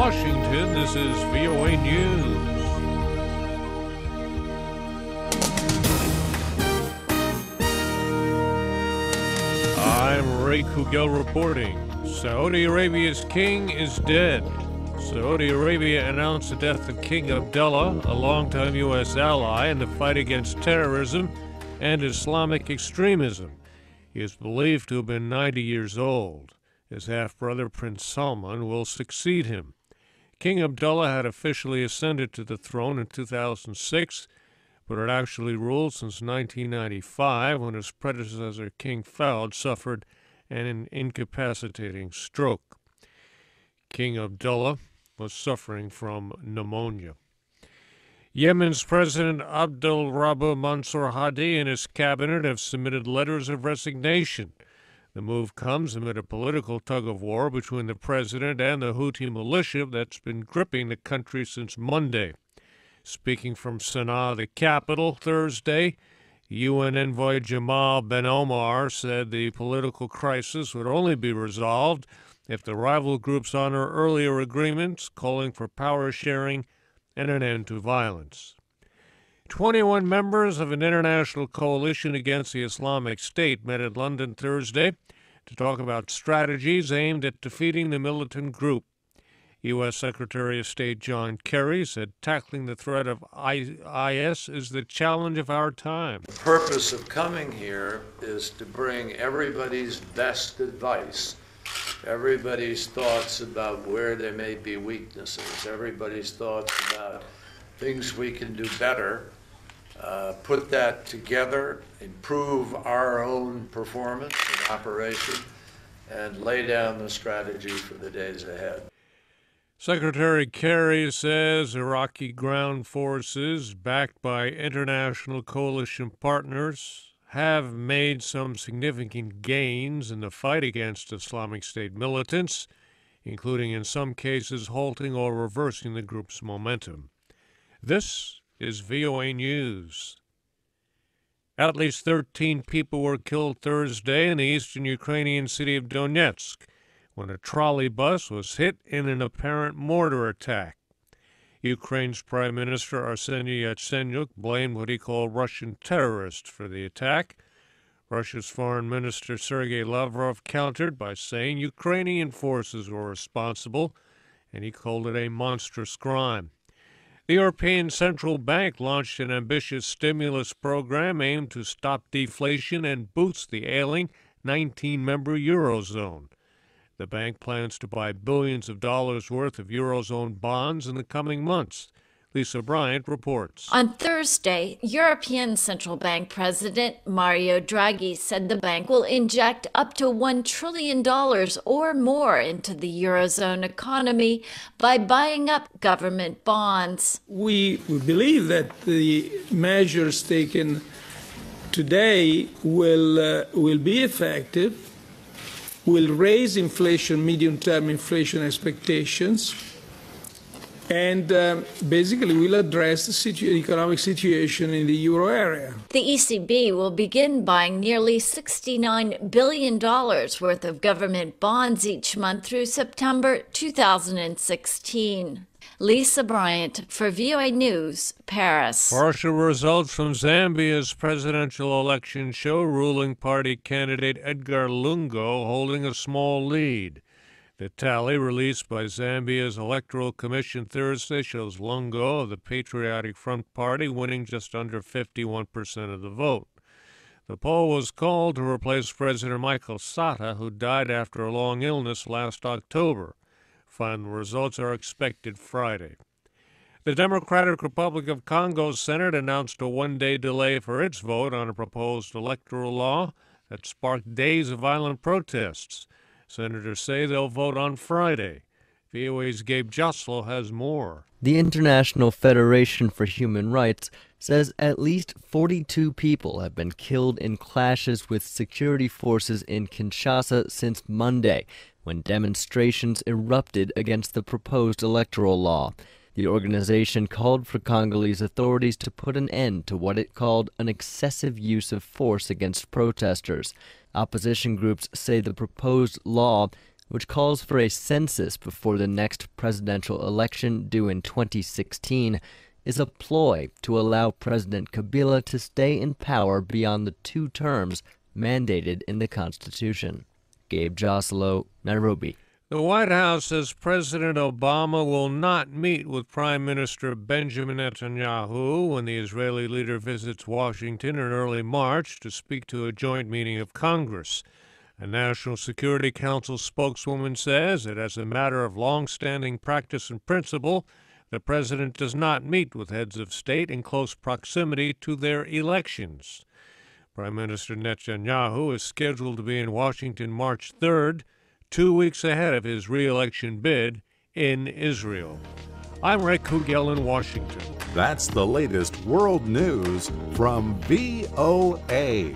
Washington, this is VOA News. I'm Ray Kouguell reporting. Saudi Arabia's king is dead. Saudi Arabia announced the death of King Abdullah, a longtime U.S. ally in the fight against terrorism and Islamic extremism. He is believed to have been 90 years old. His half-brother Prince Salman will succeed him. King Abdullah had officially ascended to the throne in 2006, but had actually ruled since 1995 when his predecessor King Fahd suffered an incapacitating stroke. King Abdullah was suffering from pneumonia. Yemen's President Abd-Rabbu Mansour Hadi and his cabinet have submitted letters of resignation. The move comes amid a political tug-of-war between the president and the Houthi militia that's been gripping the country since Monday. Speaking from Sana'a, the capital, Thursday, UN envoy Jamal Benomar said the political crisis would only be resolved if the rival groups honor earlier agreements calling for power sharing and an end to violence. 21 members of an international coalition against the Islamic State met in London Thursday to talk about strategies aimed at defeating the militant group. U.S. Secretary of State John Kerry said tackling the threat of IS is the challenge of our time. The purpose of coming here is to bring everybody's best advice, everybody's thoughts about where there may be weaknesses, everybody's thoughts about things we can do better, put that together, improve our own performance and operation, and lay down the strategy for the days ahead. Secretary Kerry says Iraqi ground forces, backed by international coalition partners, have made some significant gains in the fight against Islamic State militants, including in some cases halting or reversing the group's momentum. This is VOA News. At least 13 people were killed Thursday in the eastern Ukrainian city of Donetsk when a trolley bus was hit in an apparent mortar attack. Ukraine's Prime Minister Arseniy Yatsenyuk blamed what he called Russian terrorists for the attack. Russia's Foreign Minister Sergei Lavrov countered by saying Ukrainian forces were responsible, and he called it a monstrous crime. The European Central Bank launched an ambitious stimulus program aimed to stop deflation and boost the ailing 19-member Eurozone. The bank plans to buy billions of dollars worth of Eurozone bonds in the coming months. Lisa Bryant reports. On Thursday, European Central Bank President Mario Draghi said the bank will inject up to $1 trillion or more into the Eurozone economy by buying up government bonds. We believe that the measures taken today will be effective, will raise inflation, medium-term inflation expectations, and basically will address the economic situation in the euro area. The ECB will begin buying nearly $69 billion worth of government bonds each month through September 2016. Lisa Bryant for VOA News, Paris. Partial results from Zambia's presidential election show ruling party candidate Edgar Lungu holding a small lead. The tally released by Zambia's Electoral Commission Thursday shows Lungu of the Patriotic Front Party winning just under 51% of the vote. The poll was called to replace President Michael Sata, who died after a long illness last October. Final results are expected Friday. The Democratic Republic of Congo's Senate announced a one-day delay for its vote on a proposed electoral law that sparked days of violent protests. Senators say they'll vote on Friday. VOA's Gabe Joslow has more. The International Federation for Human Rights says at least 42 people have been killed in clashes with security forces in Kinshasa since Monday, when demonstrations erupted against the proposed electoral law. The organization called for Congolese authorities to put an end to what it called an excessive use of force against protesters. Opposition groups say the proposed law which calls for a census before the next presidential election due in 2016, is a ploy to allow President Kabila to stay in power beyond the 2 terms mandated in the Constitution. Gabe Joselo, Nairobi. The White House says President Obama will not meet with Prime Minister Benjamin Netanyahu when the Israeli leader visits Washington in early March to speak to a joint meeting of Congress. A National Security Council spokeswoman says that as a matter of long-standing practice and principle, the president does not meet with heads of state in close proximity to their elections. Prime Minister Netanyahu is scheduled to be in Washington March 3rd, 2 weeks ahead of his re-election bid in Israel. I'm Ray Kouguell in Washington. That's the latest world news from VOA.